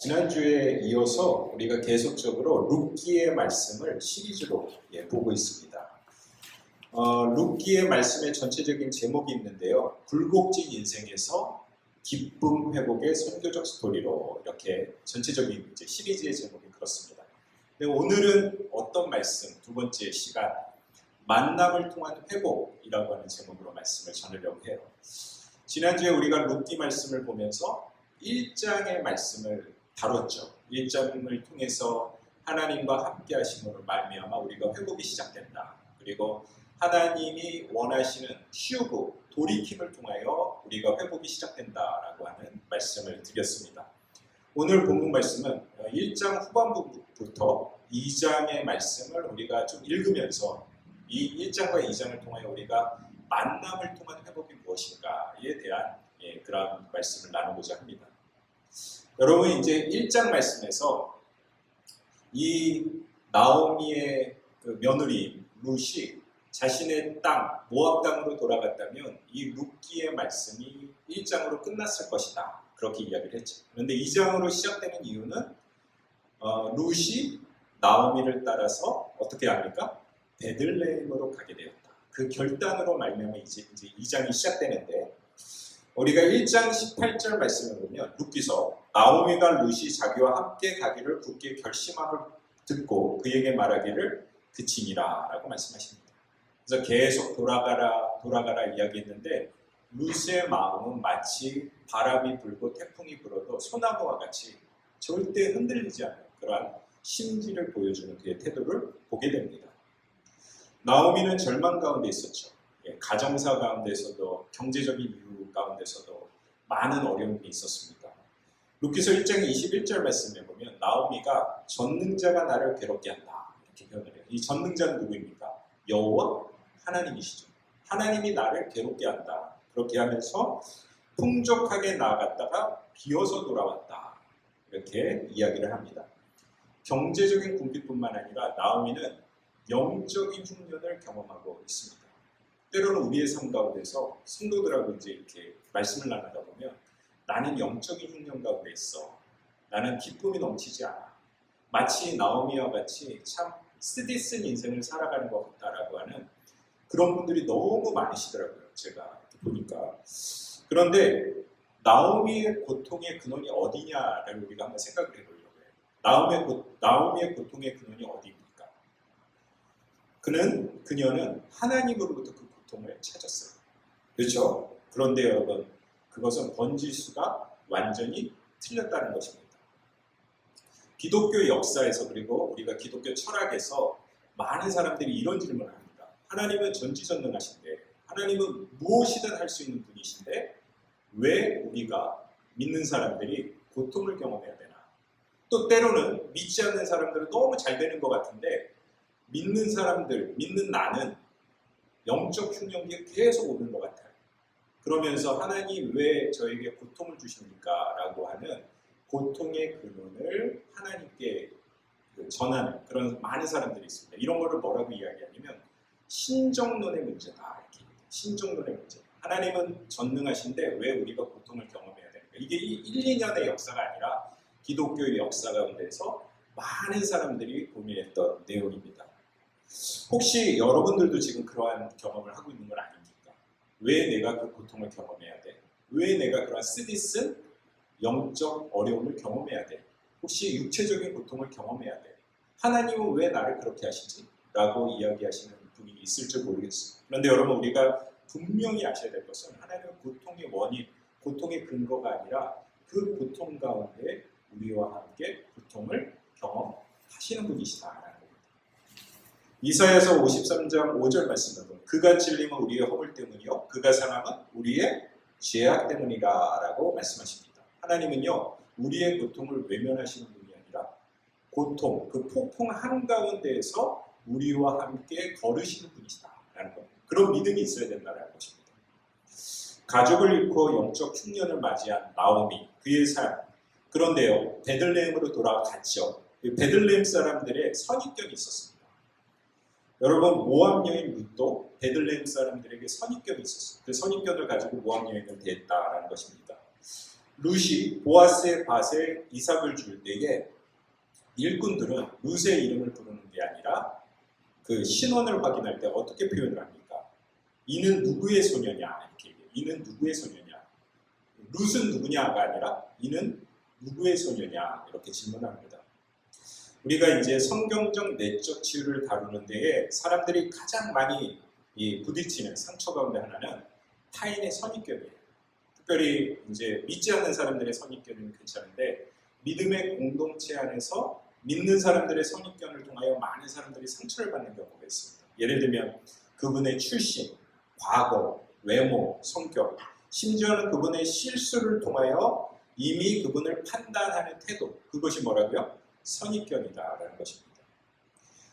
지난주에 이어서 우리가 계속적으로 룻기의 말씀을 시리즈로 보고 있습니다. 룻기의 말씀의 전체적인 제목이 있는데요. 굴곡진 인생에서 기쁨 회복의 선교적 스토리로 이렇게 전체적인 시리즈의 제목이 그렇습니다. 근데 오늘은 어떤 말씀, 두 번째 시간, 만남을 통한 회복이라고 하는 제목으로 말씀을 전하려고 해요. 지난주에 우리가 룻기 말씀을 보면서 1장의 말씀을 다뤘죠. 1장을 통해서 하나님과 함께 하심으로 말미암아 우리가 회복이 시작된다. 그리고 하나님이 원하시는 치유고 돌이킴을 통하여 우리가 회복이 시작된다라고 하는 말씀을 드렸습니다. 오늘 본문 말씀은 1장 후반부부터 2장의 말씀을 우리가 좀 읽으면서 이 1장과 2장을 통하여 우리가 만남을 통한 회복이 무엇인가에 대한 그런 말씀을 나누고자 합니다. 여러분, 이제 1장 말씀에서 이 나오미의 그 며느리 룻이 자신의 땅, 모압 땅으로 돌아갔다면 이 룻기의 말씀이 1장으로 끝났을 것이다. 그렇게 이야기를 했죠. 그런데 2장으로 시작되는 이유는 룻이 나오미를 따라서 어떻게 합니까? 베들레헴으로 가게 되었다. 그 결단으로 말미암아 이제 2장이 시작되는데, 우리가 1장 18절 말씀을 보면 룻기서 나오미가 룻이 자기와 함께 가기를 굳게 결심함을 듣고 그에게 말하기를 그치니라 라고 말씀하십니다. 그래서 계속 돌아가라 이야기했는데 룻의 마음은 마치 바람이 불고 태풍이 불어도 소나무와 같이 절대 흔들리지 않는 그러한 심지를 보여주는 그의 태도를 보게 됩니다. 나오미는 절망 가운데 있었죠. 가정사 가운데서도 경제적인 이유 가운데서도 많은 어려움이 있었습니다. 룻기서 1장 21절 말씀에 보면 나오미가 전능자가 나를 괴롭게 한다 이렇게 표현을 해요. 이 전능자는 누구입니까? 여호와 하나님이시죠. 하나님이 나를 괴롭게 한다. 그렇게 하면서 풍족하게 나아갔다가 비어서 돌아왔다. 이렇게 이야기를 합니다. 경제적인 궁핍뿐만 아니라 나오미는 영적인 흉년을 경험하고 있습니다. 때로는 우리의 삶 가운데서 성도들하고 이제 이렇게 말씀을 나누다 보면 나는 영적인 흉년 가운데 있어. 나는 기쁨이 넘치지 않아. 마치 나오미와 같이 참 쓰디쓴 인생을 살아가는 것 같다라고 하는 그런 분들이 너무 많으시더라고요. 제가 보니까. 그런데 나오미의 고통의 근원이 어디냐를 우리가 한번 생각을 해보려고 해요. 나오미의 고통의 근원이 어디입니까? 그녀는 하나님으로부터 그 고통을 찾았어요. 그렇죠? 그런데 여러분, 그것은 번지수가 완전히 틀렸다는 것입니다. 기독교 역사에서 그리고 우리가 기독교 철학에서 많은 사람들이 이런 질문을 합니다. 하나님은 전지전능하신데 하나님은 무엇이든 할 수 있는 분이신데 왜 우리가 믿는 사람들이 고통을 경험해야 되나? 또 때로는 믿지 않는 사람들은 너무 잘 되는 것 같은데 믿는 사람들, 믿는 나는 영적 흉년기에 계속 오는 것 같아요. 그러면서 하나님 왜 저에게 고통을 주십니까? 라고 하는 고통의 근원을 하나님께 전하는 그런 많은 사람들이 있습니다. 이런 거를 뭐라고 이야기하냐면 신정론의 문제다. 이렇게. 신정론의 문제. 하나님은 전능하신데 왜 우리가 고통을 경험해야 되는가? 이게 1, 2년의 역사가 아니라 기독교의 역사 가운데서 많은 사람들이 고민했던 내용입니다. 혹시 여러분들도 지금 그러한 경험을 하고 있는 건 아닙니까? 왜 내가 그 고통을 경험해야 돼? 왜 내가 그러한 쓰디쓴 영적 어려움을 경험해야 돼? 혹시 육체적인 고통을 경험해야 돼? 하나님은 왜 나를 그렇게 하시지? 라고 이야기하시는 분이 있을지 모르겠어요. 그런데 여러분, 우리가 분명히 아셔야 될 것은 하나님은 고통의 원인, 고통의 근거가 아니라 그 고통 가운데 우리와 함께 고통을 경험하시는 분이시다라는 겁니다. 이사야서 53장 5절 말씀을 보면 그가 찔림은 우리의 허물 때문이요 그가 상함은 우리의 죄악 때문이라 라고 말씀하십니다. 하나님은요 우리의 고통을 외면하시는 분이 아니라 고통, 그 폭풍 한가운데에서 우리와 함께 걸으시는 분이시다라는 겁니다. 그런 믿음이 있어야 된다는 것입니다. 가족을 잃고 영적 흉년을 맞이한 나오미, 그의 삶. 그런데요 베들레헴으로 돌아갔죠. 베들레헴 사람들의 선입견이 있었습니다. 여러분, 모압 여인 룻도 베들레헴 사람들에게 선입견이 있었어요. 그 선입견을 가지고 모압 여인을 대했다라는 것입니다. 룻이 보아스의 밭에 이삭을 줄 때에 일꾼들은 룻의 이름을 부르는 게 아니라 그 신원을 확인할 때 어떻게 표현을 합니까? 이는 누구의 소녀냐? 이렇게 얘기해요. 이는 누구의 소녀냐? 룻은 누구냐가 아니라 이는 누구의 소녀냐? 이렇게 질문합니다. 우리가 이제 성경적 내적 치유를 다루는 데에 사람들이 가장 많이 부딪히는 상처 가운데 하나는 타인의 선입견이에요. 특별히 이제 믿지 않는 사람들의 선입견은 괜찮은데 믿음의 공동체 안에서 믿는 사람들의 선입견을 통하여 많은 사람들이 상처를 받는 경우가 있습니다. 예를 들면 그분의 출신, 과거, 외모, 성격, 심지어는 그분의 실수를 통하여 이미 그분을 판단하는 태도, 그것이 뭐라고요? 선입견이다라는 것입니다.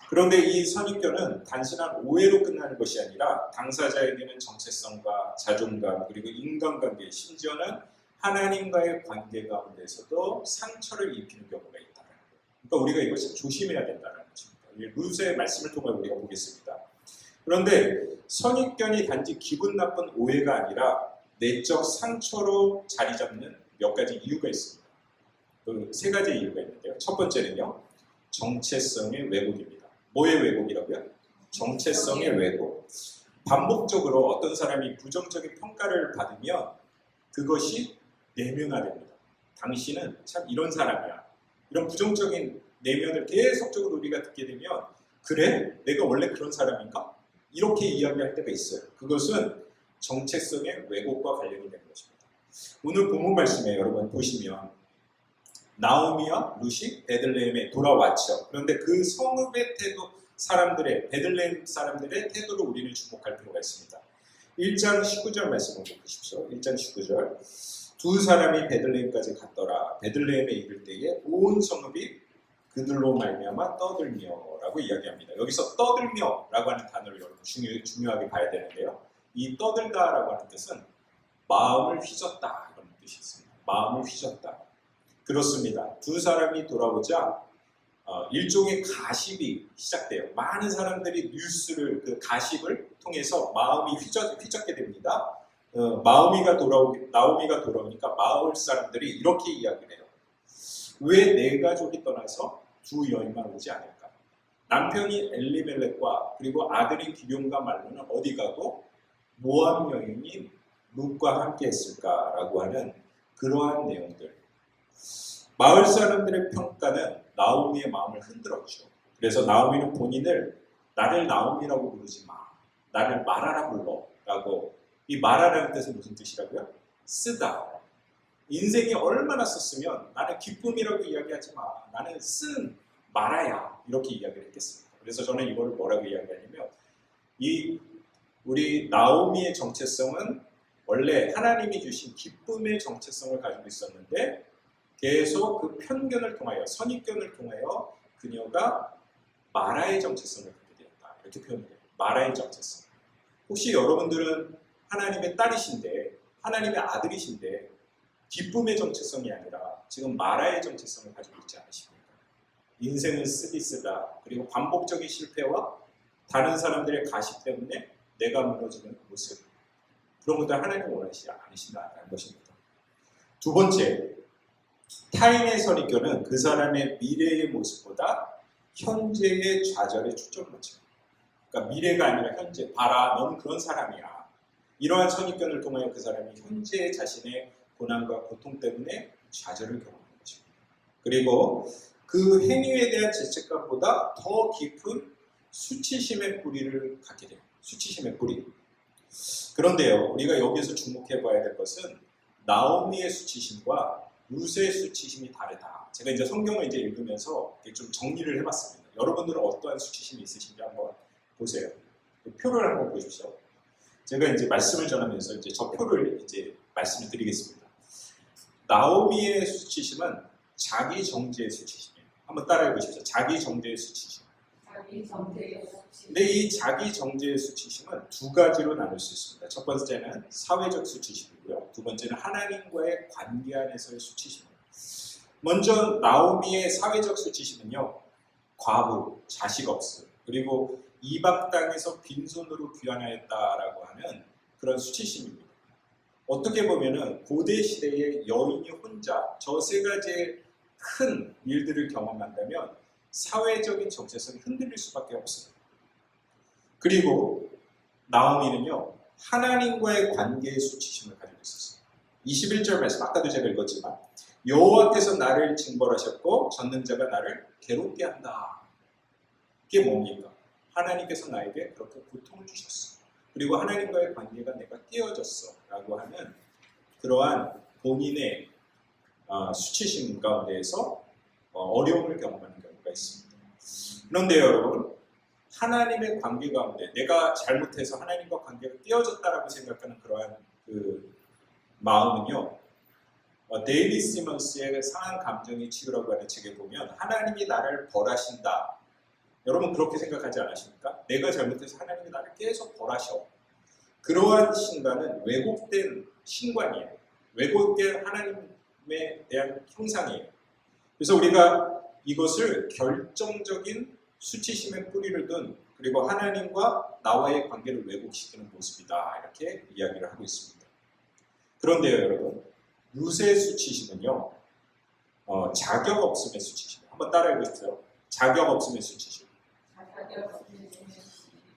그런데 이 선입견은 단순한 오해로 끝나는 것이 아니라 당사자에게는 정체성과 자존감 그리고 인간관계 심지어는 하나님과의 관계 가운데서도 상처를 입히는 경우가 있다. 그러니까 우리가 이것을 조심해야 된다는 것입니다. 룻의 말씀을 통해 우리가 보겠습니다. 그런데 선입견이 단지 기분 나쁜 오해가 아니라 내적 상처로 자리 잡는 몇 가지 이유가 있습니다. 그 세 가지 이유가 있는데요. 첫 번째는요. 정체성의 왜곡입니다. 뭐의 왜곡이라고요? 정체성의 왜곡. 반복적으로 어떤 사람이 부정적인 평가를 받으면 그것이 내면화됩니다. 당신은 참 이런 사람이야. 이런 부정적인 내면을 계속적으로 우리가 듣게 되면 그래? 내가 원래 그런 사람인가? 이렇게 이야기할 때가 있어요. 그것은 정체성의 왜곡과 관련이 되는 것입니다. 오늘 본문 말씀에 여러분 보시면 나오미와 룻이 베들레헴에 돌아왔죠. 그런데 그 성읍의 태도, 사람들의 베들레헴 사람들의 태도로 우리는 주목할 필요가 있습니다. 1장 19절 말씀을 보십시오. 1장 19절. 두 사람이 베들레헴까지 갔더라. 베들레헴에 이를 때에 온 성읍이 그들로 말미암아 떠들며라고 이야기합니다. 여기서 떠들며라고 하는 단어를 여러분 중요하게 봐야 되는데요. 이 떠들다라고 하는 뜻은 마음을 휘젓다 이런 뜻이 있습니다. 마음을 휘젓다. 그렇습니다. 두 사람이 돌아오자 일종의 가십이 시작돼요. 많은 사람들이 뉴스를 그 가십을 통해서 마음이 휘젓게 됩니다. 나오미가 돌아오니까 마을 사람들이 이렇게 이야기를 해요. 왜 내 가족이 떠나서 두 여인만 오지 않을까? 남편이 엘리멜렉과 그리고 아들인 기럯과 말로는 어디 가고 모압 여인이 룻과 함께 했을까라고 하는 그러한 내용들. 마을 사람들의 평가는 나오미의 마음을 흔들었죠. 그래서 나오미는 본인을 나를 나오미라고 부르지 마. 나를 마라라 불러라고. 이 마라라는 뜻은 무슨 뜻이라고요? 쓰다. 인생이 얼마나 썼으면 나는 기쁨이라고 이야기하지 마. 나는 쓴 마라야. 이렇게 이야기를 했겠습니다. 그래서 저는 이걸 뭐라고 이야기하냐면 우리 나오미의 정체성은 원래 하나님이 주신 기쁨의 정체성을 가지고 있었는데 계속 그 편견을 통하여 선입견을 통하여 그녀가 마라의 정체성을 갖게 되었다. 이렇게 표현해요. 마라의 정체성. 혹시 여러분들은 하나님의 딸이신데 하나님의 아들이신데 기쁨의 정체성이 아니라 지금 마라의 정체성을 가지고 있지 않으십니까? 인생은 쓰기 쓰다. 그리고 반복적인 실패와 다른 사람들의 가시 때문에 내가 무너지는 모습. 그런 것들 하나님이 원하시지 않으신다는 것입니다. 두 번째, 타인의 선입견은 그 사람의 미래의 모습보다 현재의 좌절에 초점을 맞춰요. 그러니까 미래가 아니라 현재. 봐라, 너는 그런 사람이야. 이러한 선입견을 통하여 그 사람이 현재 자신의 고난과 고통 때문에 좌절을 경험하는 것입니다. 그리고 그 행위에 대한 죄책감보다 더 깊은 수치심의 뿌리를 갖게 돼요. 수치심의 뿌리. 그런데요, 우리가 여기서 주목해 봐야 될 것은 나오미의 수치심과 룻의 수치심이 다르다. 제가 이제 성경을 이제 읽으면서 좀 정리를 해봤습니다. 여러분들은 어떠한 수치심이 있으신지 한번 보세요. 표를 한번 보십시오. 제가 이제 말씀을 전하면서 이제 저 표를 이제 말씀을 드리겠습니다. 나오미의 수치심은 자기 정죄의 수치심이에요. 한번 따라해 보십시오. 자기 정죄의 수치심. 근데 이 자기 정죄의 수치심은 두 가지로 나눌 수 있습니다. 첫 번째는 사회적 수치심이고요. 두 번째는 하나님과의 관계 안에서의 수치심입니다. 먼저 나오미의 사회적 수치심은요. 과부, 자식 없음, 그리고 이방 땅에서 빈손으로 귀환하였다라고 하는 그런 수치심입니다. 어떻게 보면은 고대 시대의 여인이 혼자 저 세 가지의 큰 일들을 경험한다면 사회적인 정체성이 흔들릴 수밖에 없어요. 그리고 나오미는요, 하나님과의 관계의 수치심을 가지고 있었어요. 21절 말씀, 아까도 제가 읽었지만 여호와께서 나를 징벌하셨고 전능자가 나를 괴롭게 한다. 이게 뭡니까? 하나님께서 나에게 그렇게 고통을 주셨어. 그리고 하나님과의 관계가 내가 깨어졌어 라고 하는 그러한 본인의 수치심 가운데에서 어려움을 경험하는 경우가 있습니다. 그런데 여러분, 하나님의 관계 가운데 내가 잘못해서 하나님과 관계가 깨어졌다라고 생각하는 그러한 그 마음은요, 데이비 시먼스의 상한 감정의 치유라고 하는 책에 보면 하나님이 나를 벌하신다. 여러분 그렇게 생각하지 않으십니까? 내가 잘못해서 하나님이 나를 계속 벌하셔. 그러한 신관은 왜곡된 신관이에요. 왜곡된 하나님에 대한 형상이에요. 그래서 우리가 이것을 결정적인 수치심의 뿌리를 둔 그리고 하나님과 나와의 관계를 왜곡시키는 모습이다. 이렇게 이야기를 하고 있습니다. 그런데요 여러분, 룻의 수치심은요, 자격 없음의 수치심. 한번 따라해 보십시오. 자격 없음의 수치심.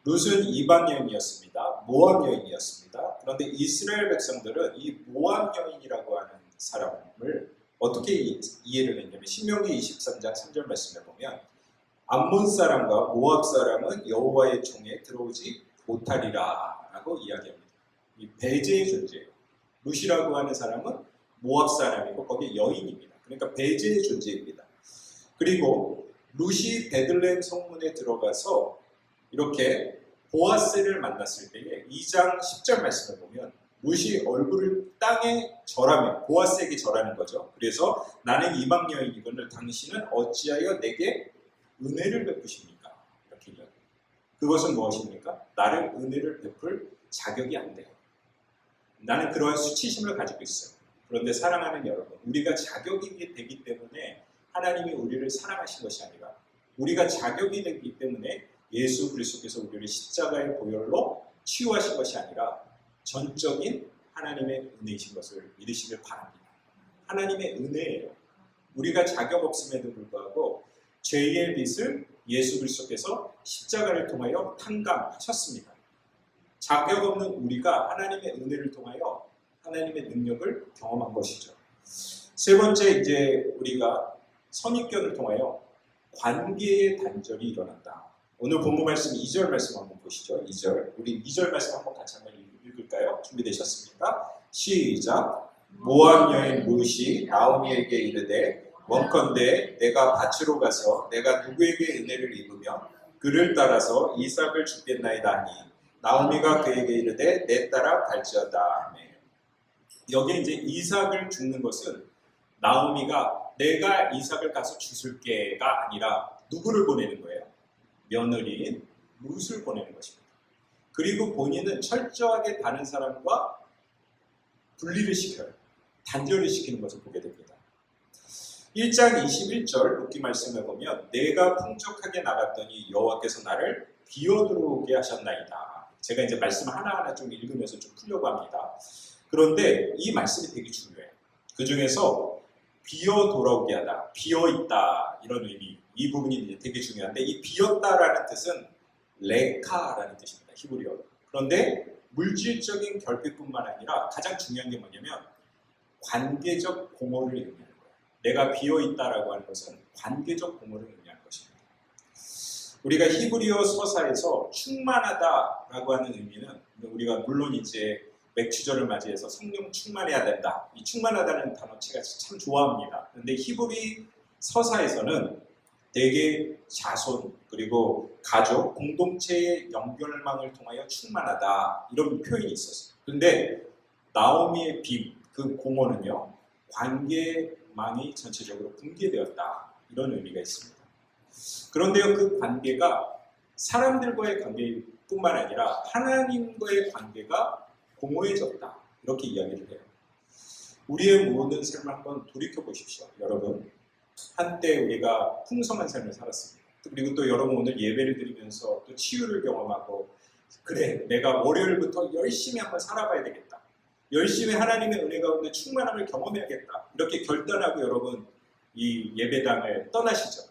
룻은 이방 여인이었습니다. 모압 여인이었습니다. 그런데 이스라엘 백성들은 이 모압 여인이라고 하는 사람을 어떻게 이해를 했냐면 신명기 23장 3절 말씀에 보면 암몬 사람과 모압 사람은 여호와의 종에 들어오지 못하리라 라고 이야기합니다. 이 배제의 존재예요. 룻이라고 하는 사람은 모압 사람이고 거기에 여인입니다. 그러니까 배제의 존재입니다. 그리고 룻이 베들레헴 성문에 들어가서 이렇게 보아스를 만났을 때에 2장 10절 말씀을 보면 룻이 얼굴을 땅에 절하며 보아스에게 절하는 거죠. 그래서 나는 이방 여인이거늘 당신은 어찌하여 내게 은혜를 베푸십니까? 이렇게 이야기해요. 그것은 무엇입니까? 나를 은혜를 베풀 자격이 안 돼요. 나는 그러한 수치심을 가지고 있어요. 그런데 사랑하는 여러분, 우리가 자격이 되기 때문에 하나님이 우리를 사랑하신 것이 아니라 우리가 자격이 되기 때문에 예수 그리스도께서 우리를 십자가의 보혈로 치유하신 것이 아니라 전적인 하나님의 은혜이신 것을 믿으시길 바랍니다. 하나님의 은혜예요. 우리가 자격 없음에도 불구하고 죄의 빚을 예수 그리스도께서 십자가를 통하여 탕감하셨습니다. 자격 없는 우리가 하나님의 은혜를 통하여 하나님의 능력을 경험한 것이죠. 세 번째, 이제 우리가 선입견을 통하여 관계의 단절이 일어난다. 오늘 본문 말씀 2절 말씀 한번 보시죠. 2절. 우리 2절 말씀 한번 같이 한번 읽을까요? 준비되셨습니까? 시작. 모압 여인 룻이 나오미에게 이르되 원컨대 내가 밭으로 가서 내가 누구에게 은혜를 입으며 그를 따라서 이삭을 죽겠나이다 하니 나오미가 그에게 이르되 내 따라 갈지어다 하며. 여기 이제 이삭을 죽는 것은 나오미가 내가 이삭을 가서 주술게가 아니라 누구를 보내는 거예요? 며느리인 룻을 보내는 것입니다. 그리고 본인은 철저하게 다른 사람과 분리를 시켜요. 단절을 시키는 것을 보게 됩니다. 1장 21절 룻기 말씀을 보면 내가 풍족하게 나갔더니 여호와께서 나를 비어 들어오게 하셨나이다. 제가 이제 말씀을 하나하나 좀 읽으면서 좀 풀려고 합니다. 그런데 이 말씀이 되게 중요해요. 그 중에서 비어 돌아오게 하다, 비어 있다 이런 의미, 이 부분이 이제 되게 중요한데 이 비었다라는 뜻은 레카라는 뜻입니다. 히브리어로. 그런데 물질적인 결핍뿐만 아니라 가장 중요한 게 뭐냐면 관계적 공허를 의미하는 거예요. 내가 비어 있다라고 하는 것은 관계적 공허를 의미하는 것입니다. 우리가 히브리어 서사에서 충만하다라고 하는 의미는 우리가 물론 이제 맥추절을 맞이해서 성령 충만해야 된다. 이 충만하다는 단어 제가 참 좋아합니다. 그런데 히브리 서사에서는 대개 자손 그리고 가족 공동체의 연결망을 통하여 충만하다 이런 표현이 있었어요. 그런데 나오미의 빔, 그 공허는요 관계망이 전체적으로 붕괴되었다 이런 의미가 있습니다. 그런데요 그 관계가 사람들과의 관계뿐만 아니라 하나님과의 관계가 공허해졌다 이렇게 이야기를 해요. 우리의 모든 삶을 한번 돌이켜 보십시오. 여러분 한때 우리가 풍성한 삶을 살았습니다. 그리고 또 여러분 오늘 예배를 드리면서 또 치유를 경험하고 그래 내가 월요일부터 열심히 한번 살아봐야 되겠다. 열심히 하나님의 은혜 가운데 충만함을 경험해야겠다. 이렇게 결단하고 여러분 이 예배당을 떠나시죠.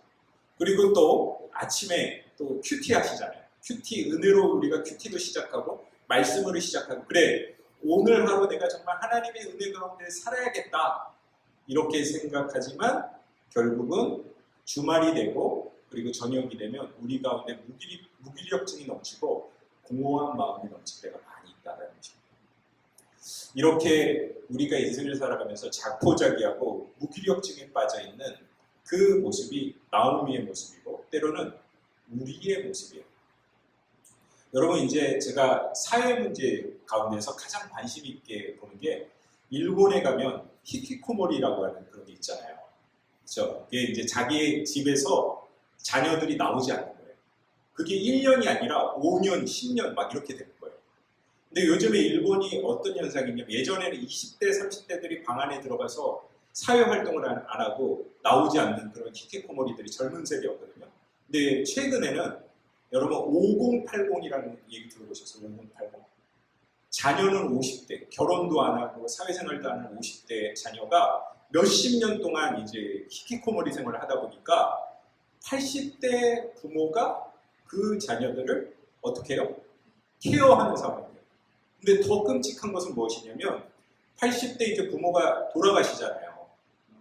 그리고 또 아침에 또 큐티 하시잖아요. 큐티, 은혜로 우리가 큐티도 시작하고 말씀으로 시작하고, 그래 오늘 하루 내가 정말 하나님의 은혜 가운데 살아야겠다 이렇게 생각하지만 결국은 주말이 되고 그리고 저녁이 되면 우리 가운데 무기력증이 넘치고 공허한 마음이 넘칠 때가 많이 있다는 것입니다. 이렇게 우리가 인생을 살아가면서 자포자기하고 무기력증에 빠져있는 그 모습이 나오미의 모습이고 때로는 우리의 모습이에요. 여러분, 이제 제가 사회 문제 가운데서 가장 관심 있게 보는 게 일본에 가면 히키코모리라고 하는 그런 게 있잖아요. 그렇죠? 그게 이제 자기 집에서 자녀들이 나오지 않는 거예요. 그게 1년이 아니라 5년, 10년 막 이렇게 되는 거예요. 근데 요즘에 일본이 어떤 현상이냐면 예전에는 20대, 30대들이 방 안에 들어가서 사회활동을 안 하고 나오지 않는 그런 히키코모리들이 젊은 세대였거든요. 근데 최근에는 여러분 5080이라는 얘기 들어보셨어요? 5080. 자녀는 50대, 결혼도 안 하고 사회생활도 안 하는 50대 자녀가 몇십 년 동안 이제 히키코모리 생활을 하다 보니까 80대 부모가 그 자녀들을 어떻게 해요? 케어하는 상황이에요. 근데 더 끔찍한 것은 무엇이냐면 80대 이제 부모가 돌아가시잖아요.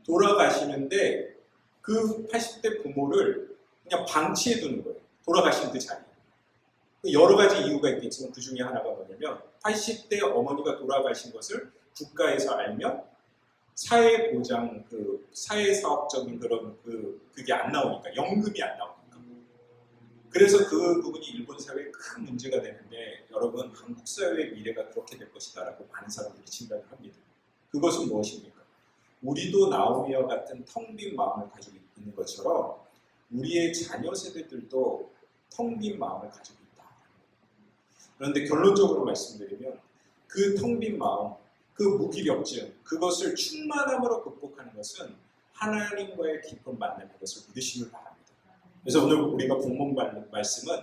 돌아가시는데 그 80대 부모를 그냥 방치해 두는 거예요. 돌아가신 그 자리. 여러 가지 이유가 있겠지만 그 중에 하나가 뭐냐면 80대 어머니가 돌아가신 것을 국가에서 알면 사회보장, 사회사업적인 그게 안 나오니까, 연금이 안 나오니까. 그래서 그 부분이 일본 사회에 큰 문제가 되는데 여러분, 한국 사회의 미래가 그렇게 될 것이다라고 많은 사람들이 진단을 합니다. 그것은 무엇입니까? 우리도 나오미와 같은 텅 빈 마음을 가지고 있는 것처럼 우리의 자녀 세대들도 텅 빈 마음을 가지고 있다. 그런데 결론적으로 말씀드리면 그 텅 빈 마음, 그 무기력증, 그것을 충만함으로 극복하는 것은 하나님과의 깊은 만남인 것을 믿으시길 바랍니다. 그래서 오늘 우리가 본문 말씀은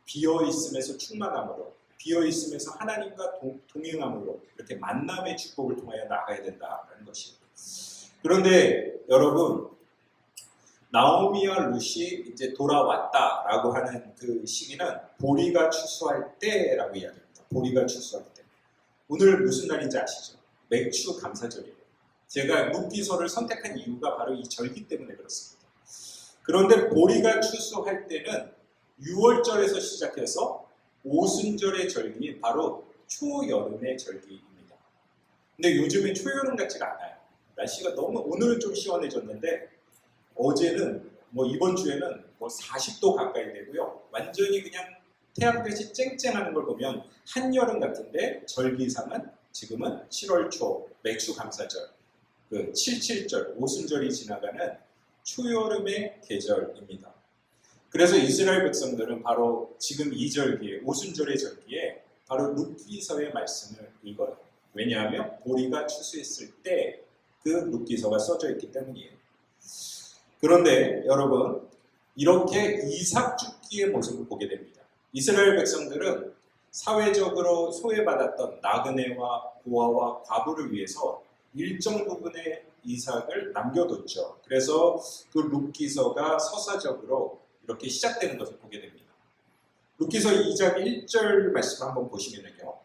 비어있음에서 충만함으로, 비어있음에서 하나님과 동행함으로 이렇게 만남의 축복을 통하여 나가야 된다는 것이에요. 그런데 여러분, 나오미와 룻이 이제 돌아왔다라고 하는 그 시기는 보리가 추수할 때라고 이야기합니다. 보리가 추수할 때. 오늘 무슨 날인지 아시죠? 맥주 감사절이에요. 제가 룻기서를 선택한 이유가 바로 이 절기 때문에 그렇습니다. 그런데 보리가 추수할 때는 6월절에서 시작해서 오순절의 절기인 바로 초여름의 절기입니다. 근데 요즘엔 초여름 같지가 않아요. 날씨가 너무, 오늘은 좀 시원해졌는데 어제는 이번 주에는 40도 가까이 되고요. 완전히 그냥 태양빛이 쨍쨍하는 걸 보면 한여름 같은데 절기상은 지금은 7월 초 맥주 감사절, 그 77절 오순절이 지나가는 초여름의 계절입니다. 그래서 이스라엘 백성들은 바로 지금 이 절기에, 오순절의 절기에 바로 룻기서의 말씀을 읽어요. 왜냐하면 보리가 추수했을 때 그 룻기서가 써져 있기 때문이에요. 그런데 여러분, 이렇게 이삭 죽기의 모습을 보게 됩니다. 이스라엘 백성들은 사회적으로 소외받았던 나그네와 고아와 과부를 위해서 일정 부분의 이삭을 남겨뒀죠. 그래서 그 룻기서가 서사적으로 이렇게 시작되는 것을 보게 됩니다. 룻기서 2장 1절 말씀 한번 보시면요.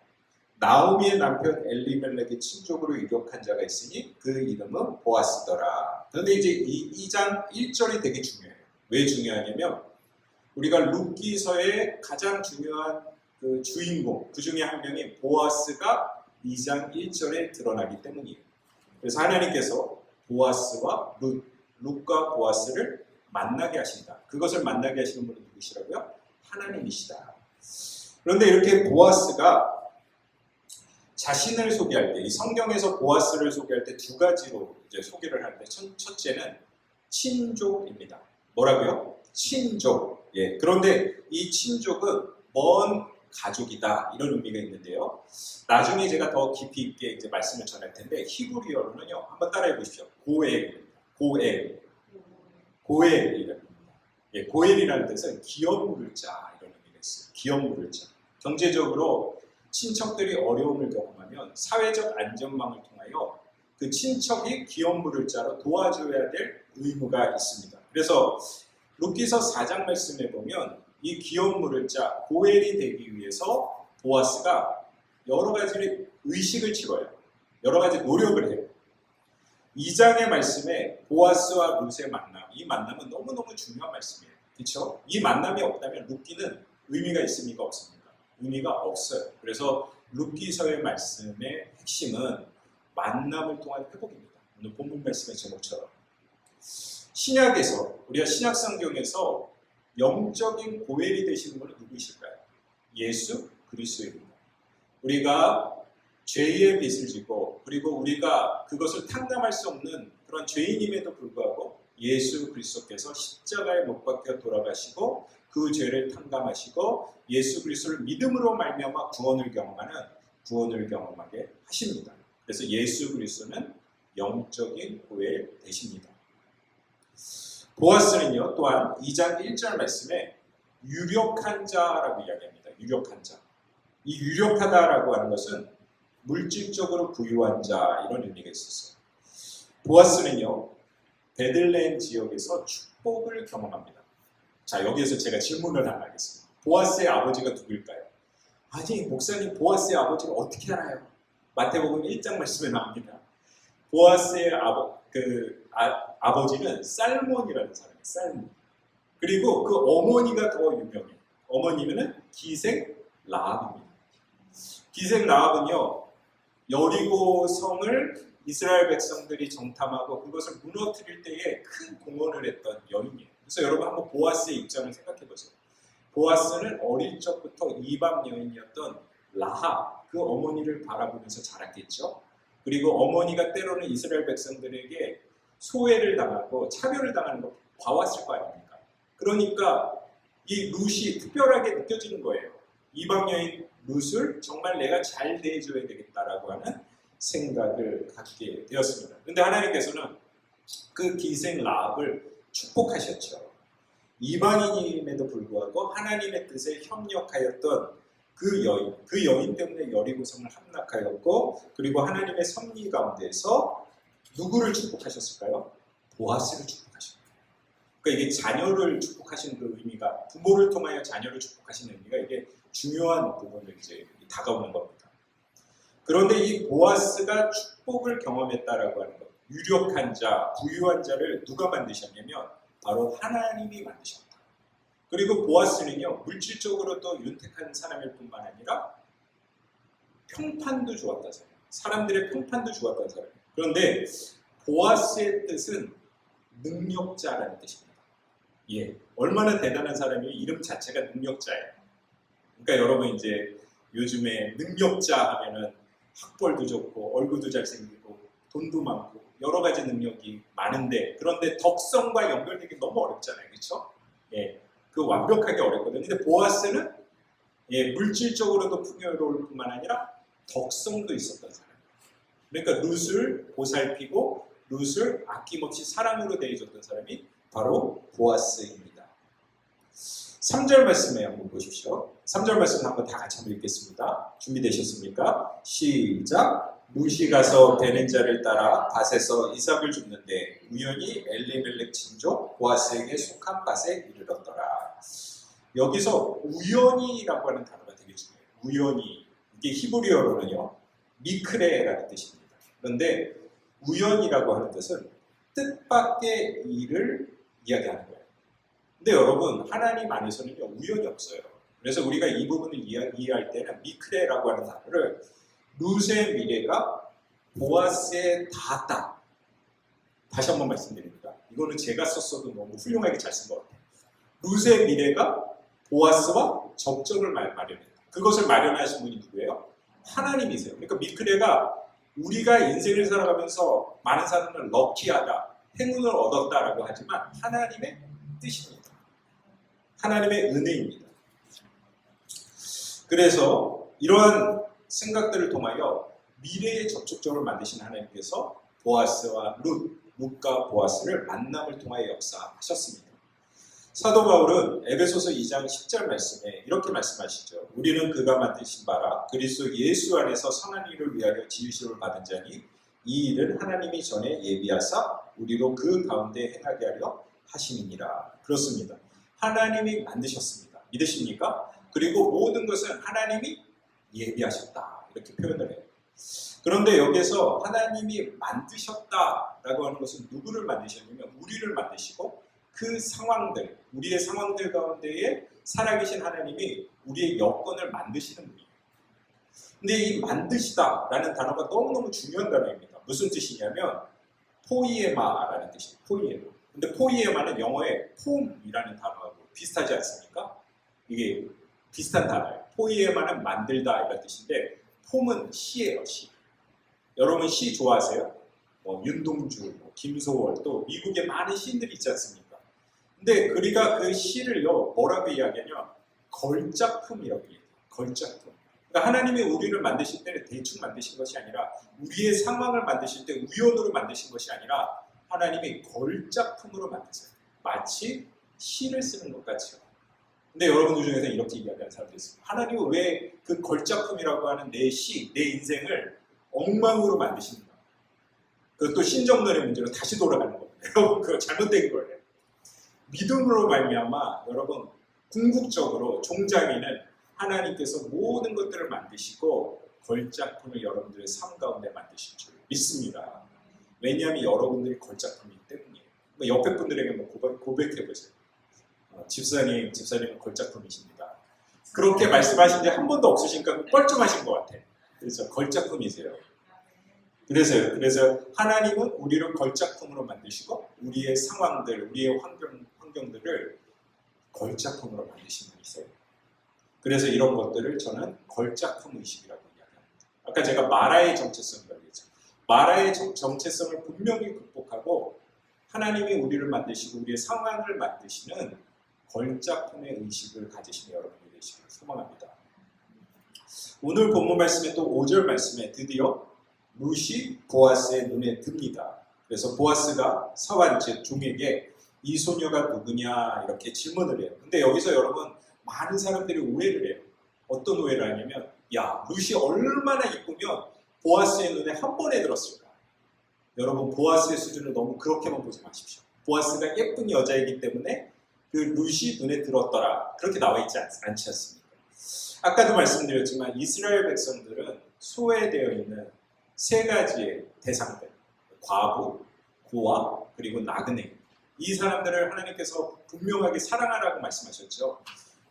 나오미의 남편 엘리멜렉의 친족으로 유력한 자가 있으니 그 이름은 보아스더라. 그런데 이제 이 2장 1절이 되게 중요해요. 왜 중요하냐면 우리가 룻기서의 가장 중요한 그 주인공, 그 중에 한 명인 보아스가 2장 1절에 드러나기 때문이에요. 그래서 하나님께서 보아스와 룻과 보아스를 만나게 하신다. 그것을 만나게 하시는 분은 누구시라고요? 하나님이시다. 그런데 이렇게 보아스가 자신을 소개할 때, 이 성경에서 보아스를 소개할 때 두 가지로 이제 소개를 하는데, 첫째는 친족입니다. 뭐라고요? 친족. 예. 그런데 이 친족은 먼 가족이다, 이런 의미가 있는데요. 나중에 제가 더 깊이 있게 이제 말씀을 전할 텐데, 히브리어로는요, 한번 따라해 보십시오. 고엘입니다. 고엘이랍니다. 예, 고엘이라는 뜻은 기업 물을 자, 이런 의미가 있어요. 기업 물을 자. 경제적으로 친척들이 어려움을 겪으면 사회적 안전망을 통하여 그 친척이 기업 물을 자로 도와줘야 될 의무가 있습니다. 그래서 룻기서 4장 말씀에 보면 이 기업 물을 자 고엘이 되기 위해서 보아스가 여러 가지 의식을 치러요. 여러 가지 노력을 해요. 2장의 말씀에 보아스와 룻의 만남, 이 만남은 너무너무 중요한 말씀이에요. 그렇죠? 이 만남이 없다면 룻기는 의미가 있습니까? 없습니까? 의미가 없어요. 그래서 룻기서의 말씀의 핵심은 만남을 통한 회복입니다. 오늘 본문 말씀의 제목처럼 신약에서, 우리가 신약 성경에서 영적인 고엘이 되시는 분은 누구이실까요? 예수 그리스도입니다. 우리가 죄의 빚을 지고 그리고 우리가 그것을 탕감할 수 없는 그런 죄인임에도 불구하고 예수 그리스도께서 십자가에 못 박혀 돌아가시고 그 죄를 탕감하시고 예수 그리스도를 믿음으로 말미암아 구원을 경험하게 하십니다. 그래서 예수 그리스도는 영적인 고엘 되십니다. 보아스는요, 또한 2장 1절 말씀에 유력한 자라고 이야기합니다. 유력한 자. 이 유력하다라고 하는 것은 물질적으로 부유한 자, 이런 의미가 있었어요. 보아스는요, 베들레헴 지역에서 축복을 경험합니다. 자, 여기에서 제가 질문을 하나 하겠습니다. 보아스의 아버지가 누구일까요? 아니, 목사님, 보아스의 아버지를 어떻게 알아요? 마태복음 1장 말씀에 나옵니다. 보아스의 아버지는 살몬이라는 사람이에요. 살몬. 그리고 그 어머니가 더 유명해요. 어머니는 기생 라합입니다. 기생 라합은요, 여리고 성을 이스라엘 백성들이 정탐하고 그것을 무너뜨릴 때에 큰 공헌을 했던 여인이에요. 그래서 여러분 한번 보아스의 입장을 생각해 보세요. 보아스는 어릴 적부터 이방 여인이었던 라합, 그 어머니를 바라보면서 자랐겠죠. 그리고 어머니가 때로는 이스라엘 백성들에게 소외를 당하고 차별을 당하는 걸 봐왔을 거 아닙니까? 그러니까 이 룻이 특별하게 느껴지는 거예요. 이방 여인 룻을 정말 내가 잘 대해줘야 되겠다라고 하는 생각을 갖게 되었습니다. 그런데 하나님께서는 그 기생 라합을 축복하셨죠. 이방인임에도 불구하고 하나님의 뜻에 협력하였던 그 여인 때문에 여리고성을 함락하였고, 그리고 하나님의 섭리 가운데서 누구를 축복하셨을까요? 보아스를 축복하셨어요. 그러니까 이게 자녀를 축복하시는 그 의미가, 부모를 통하여 자녀를 축복하시는 의미가 이게 중요한 부분을 이제 다가오는 겁니다. 그런데 이 보아스가 축복을 경험했다라고 하는 것, 유력한 자, 부유한 자를 누가 만드셨냐면 바로 하나님이 만드셨다. 그리고 보아스는요, 물질적으로도 윤택한 사람일 뿐만 아니라 평판도 좋았다 사람, 사람들의 평판도 좋았다는 사람. 그런데 보아스의 뜻은 능력자라는 뜻입니다. 예, 얼마나 대단한 사람이 이름 자체가 능력자예요. 그러니까 여러분 이제 요즘에 능력자 하면은 학벌도 좋고 얼굴도 잘생기고 돈도 많고 여러 가지 능력이 많은데, 그런데 덕성과 연결되기 너무 어렵잖아요, 그렇죠? 예, 그 완벽하게 어렵거든요. 근데 보아스는 물질적으로도 풍요로울 뿐만 아니라 덕성도 있었던 사람이에요. 그러니까 룻을 보살피고 룻을 아낌없이 사랑으로 대해줬던 사람이 바로 보아스입니다. 3절 말씀에 한번 보십시오. 3절 말씀 한번 다 같이 한번 읽겠습니다. 준비되셨습니까? 시작! 룻이 가서 베는 자를 따라 밭에서 이삭을 줍는데 우연히 엘리멜렉 친족 보아스에게 속한 밭에 이르렀더라. 여기서 우연히라고 하는 단어가 되게 중요해요. 우연히, 이게 히브리어로는요 미크레라는 뜻입니다. 그런데 우연이라고 하는 뜻은 뜻밖의 일을 이야기하는 거예요. 근데 여러분, 하나님 안에서는요 우연이 없어요. 그래서 우리가 이 부분을 이해할 때는 미크레라고 하는 단어를 룻의 미래가 보아스에 닿았다. 다시 한번 말씀드립니다. 이거는 제가 썼어도 너무 훌륭하게 잘 쓴 것 같아요. 룻의 미래가 보아스와 접점을 마련했다. 그것을 마련하신 분이 누구예요? 하나님이세요. 그러니까 미크레가 우리가 인생을 살아가면서 많은 사람은 럭키하다, 행운을 얻었다라고 하지만 하나님의 뜻입니다. 하나님의 은혜입니다. 그래서 이러한 생각들을 통하여 미래의 접촉점을 만드신 하나님께서 보아스와 룻과 보아스를 만남을 통하여 역사하셨습니다. 사도 바울은 에베소서 2장 10절 말씀에 이렇게 말씀하시죠. 우리는 그가 만드신 바라 그리스도 예수 안에서 선한 일을 위하여 지으심을 받은 자니 이 일은 하나님이 전에 예비하사 우리로 그 가운데 행하게 하려 하심이니라. 그렇습니다. 하나님이 만드셨습니다. 믿으십니까? 그리고 모든 것은 하나님이 예비하셨다. 이렇게 표현을 해요. 그런데 여기서 하나님이 만드셨다라고 하는 것은 누구를 만드셨냐면 우리를 만드시고 그 상황들, 우리의 상황들 가운데에 살아계신 하나님이 우리의 여건을 만드시는 분이에요. 근데 이 만드시다라는 단어가 너무너무 중요한 단어입니다. 무슨 뜻이냐면 포이에마라는 뜻이에요. 포이에마. 근데 포이에마는 영어의 폼이라는 단어하고 비슷하지 않습니까? 이게 비슷한 단어예요. 포이에마는 만들다 이런 뜻인데 폼은 시예요, 시. 여러분 시 좋아하세요? 윤동주, 김소월, 또 미국에 많은 시인들이 있지 않습니까? 근데 우리가 그 시를요, 뭐라고 이야기하냐면 걸작품이라고 얘기해요. 걸작품. 그러니까 하나님이 우리를 만드실 때는 대충 만드신 것이 아니라 우리의 상황을 만드실 때 우연으로 만드신 것이 아니라 하나님이 걸작품으로 만드세요. 마치 시를 쓰는 것 같이요. 근데 여러분들 중에서 이렇게 이야기하는 사람들이 있습니다. 하나님은 왜 그 걸작품이라고 하는 내 시, 내 인생을 엉망으로 만드시는가? 그것도 신정론의 문제로 다시 돌아가는 겁니다. 여러분 그거 잘못된 거예요. 믿음으로 말미암아 여러분 궁극적으로 종장에는 하나님께서 모든 것들을 만드시고 걸작품을 여러분들의 삶 가운데 만드실 줄 믿습니다. 왜냐하면 여러분들이 걸작품이기 때문이에요. 옆에 분들에게 고백해보세요. 집사님은 걸작품이십니다. 그렇게 말씀하신 지 한 번도 없으시니까 뻘쭘하신 것 같아요. 그래서 걸작품이세요. 그래서 하나님은 우리를 걸작품으로 만드시고 우리의 상황들, 우리의 환경들을 걸작품으로 만드신 분이세요. 그래서 이런 것들을 저는 걸작품 의식이라고 이야기합니다. 아까 제가 마라의 정체성이라고 했죠. 마라의 정체성을 분명히 극복하고 하나님이 우리를 만드시고 우리의 상황을 만드시는 걸작품의 의식을 가지시는 여러분이 되시기를 소망합니다. 오늘 본문 말씀에 또 5절 말씀에 드디어 룻이 보아스의 눈에 듭니다. 그래서 보아스가 서한 즉 종에게 이 소녀가 누구냐 이렇게 질문을 해요. 근데 여기서 여러분 많은 사람들이 오해를 해요. 어떤 오해를 하냐면 야 룻이 얼마나 이쁘면 보아스의 눈에 한 번에 들었을까? 여러분 보아스의 수준을 너무 그렇게만 보지 마십시오. 보아스가 예쁜 여자이기 때문에 그 룻이 눈에 들었더라 그렇게 나와 있지 않지 않습니까? 아까도 말씀드렸지만 이스라엘 백성들은 소외되어 있는 세 가지의 대상들 과부, 고아, 그리고 나그네 이 사람들을 하나님께서 분명하게 사랑하라고 말씀하셨죠.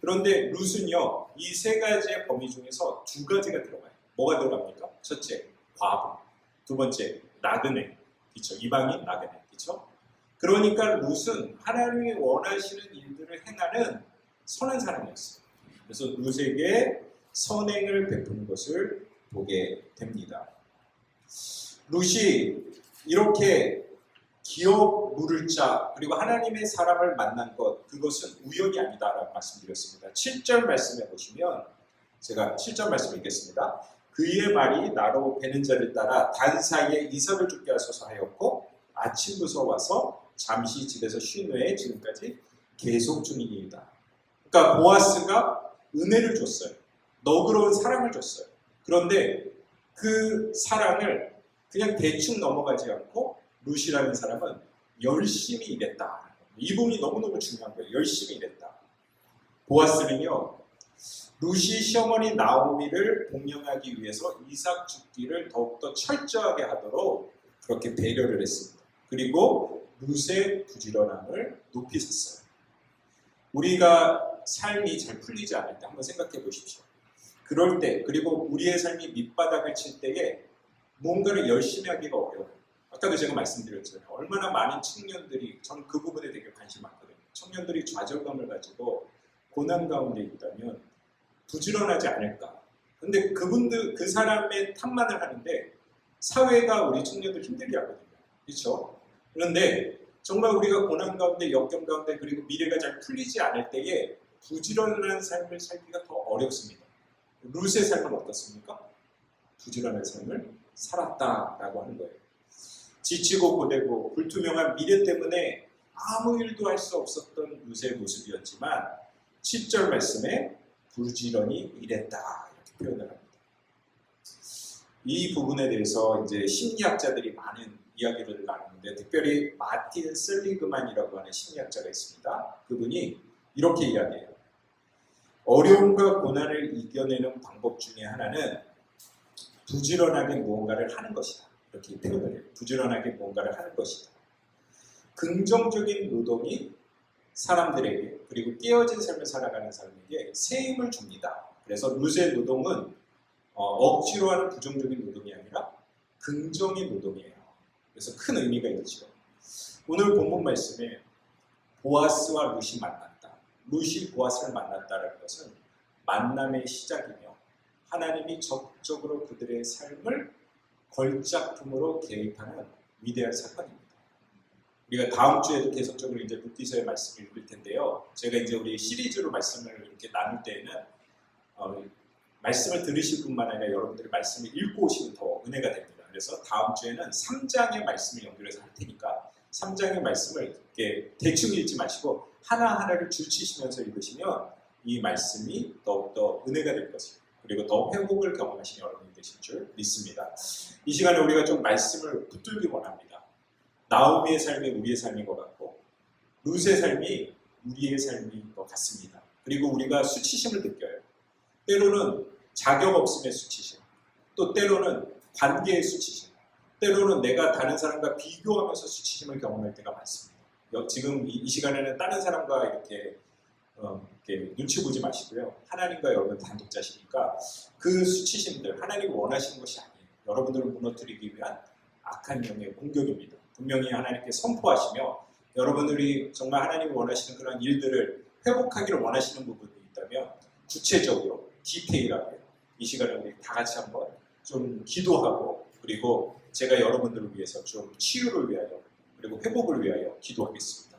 그런데 룻은요 이 세 가지의 범위 중에서 두 가지가 들어가요. 뭐가 들어갑니까? 첫째 과부, 두 번째 나그네, 그렇죠? 이방인 나그네, 그렇죠? 그러니까 룻은 하나님이 원하시는 일들을 행하는 선한 사람이었어요. 그래서 룻에게 선행을 베푸는 것을 보게 됩니다. 룻이 이렇게 기업 물을 자 그리고 하나님의 사람을 만난 것 그것은 우연이 아니다라고 말씀드렸습니다. 7절 말씀에 보시면 제가 7절 말씀 읽겠습니다. 그의 말이 나로 베는 자를 따라 단 사이에 이삭을 죽게 하소서 하였고 아침부터 와서 잠시 집에서 쉰 후에 지금까지 계속 중이니이다. 그러니까 보아스가 은혜를 줬어요. 너그러운 사랑을 줬어요. 그런데 그 사랑을 그냥 대충 넘어가지 않고 룻이라는 사람은 열심히 일했다. 이 부분이 너무너무 중요한 거예요. 열심히 일했다. 보아스는요. 룻이 시어머니 나오미를 복령하기 위해서 이삭 죽기를 더욱더 철저하게 하도록 그렇게 배려를 했습니다. 그리고 룻의 부지런함을 높이 샀어요. 우리가 삶이 잘 풀리지 않을 때 한번 생각해 보십시오. 그럴 때 그리고 우리의 삶이 밑바닥을 칠 때에 뭔가를 열심히 하기가 어려워요. 아까도 제가 말씀드렸잖아요. 얼마나 많은 청년들이 저는 그 부분에 되게 관심 많거든요. 청년들이 좌절감을 가지고 고난 가운데 있다면 부지런하지 않을까. 근데 그 사람의 탓만을 하는데 사회가 우리 청년들 힘들게 하거든요. 그렇죠? 그런데 정말 우리가 고난 가운데 역경 가운데 그리고 미래가 잘 풀리지 않을 때에 부지런한 삶을 살기가 더 어렵습니다. 룻의 삶은 어떻습니까? 부지런한 삶을 살았다라고 하는 거예요. 지치고 고되고 불투명한 미래 때문에 아무 일도 할 수 없었던 룻의 모습이었지만 7절 말씀에 부지런히 일했다 이렇게 표현을 합니다. 이 부분에 대해서 이제 심리학자들이 많은 이야기를 나누는데 특별히 마틴 슬리그만이라고 하는 심리학자가 있습니다. 그분이 이렇게 이야기해요. 어려움과 고난을 이겨내는 방법 중에 하나는 부지런하게 무언가를 하는 것이다. 이렇게 표현을 해요. 부지런하게 무언가를 하는 것이다. 긍정적인 노동이 사람들에게 그리고 깨어진 삶을 살아가는 사람에게 새 힘을 줍니다. 그래서 룻의 노동은 억지로 하는 부정적인 노동이 아니라 긍정의 노동이에요. 그래서 큰 의미가 있죠. 오늘 본문 말씀에 보아스와 룻이 만났다. 룻이 보아스를 만났다는 것은 만남의 시작이며 하나님이 적극적으로 그들의 삶을 걸작품으로 개입하는 위대한 사건입니다. 우리가 다음 주에도 계속적으로 이제 룻기서의 말씀을 읽을 텐데요. 제가 이제 우리 시리즈로 말씀을 이렇게 나눌 때에는 말씀을 들으실 뿐만 아니라 여러분들이 말씀을 읽고 오시면 더 은혜가 됩니다. 그래서 다음 주에는 3장의 말씀을 연결해서 할 테니까 3장의 말씀을 이렇게 대충 읽지 마시고 하나하나를 줄치시면서 읽으시면 이 말씀이 더욱더 은혜가 될 것입니다. 그리고 더 회복을 경험하시는 여러분이 되실 줄 믿습니다. 이 시간에 우리가 좀 말씀을 붙들기 원합니다. 나오미의 삶이 우리의 삶인 것 같고 룻의 삶이 우리의 삶인 것 같습니다. 그리고 우리가 수치심을 느껴요. 때로는 자격 없음의 수치심, 또 때로는 관계의 수치심, 때로는 내가 다른 사람과 비교하면서 수치심을 경험할 때가 많습니다. 지금 이 시간에는 다른 사람과 이렇게 눈치 보지 마시고요. 하나님과 여러분 단독자시니까 그 수치심들 하나님이 원하시는 것이 아니에요. 여러분들을 무너뜨리기 위한 악한 영의 공격입니다. 분명히 하나님께 선포하시며 여러분들이 정말 하나님이 원하시는 그런 일들을 회복하기를 원하시는 부분이 있다면 구체적으로 디테일하게 이 시간에 우리 다 같이 한번 좀 기도하고 그리고 제가 여러분들을 위해서 좀 치유를 위하여 그리고 회복을 위하여 기도하겠습니다.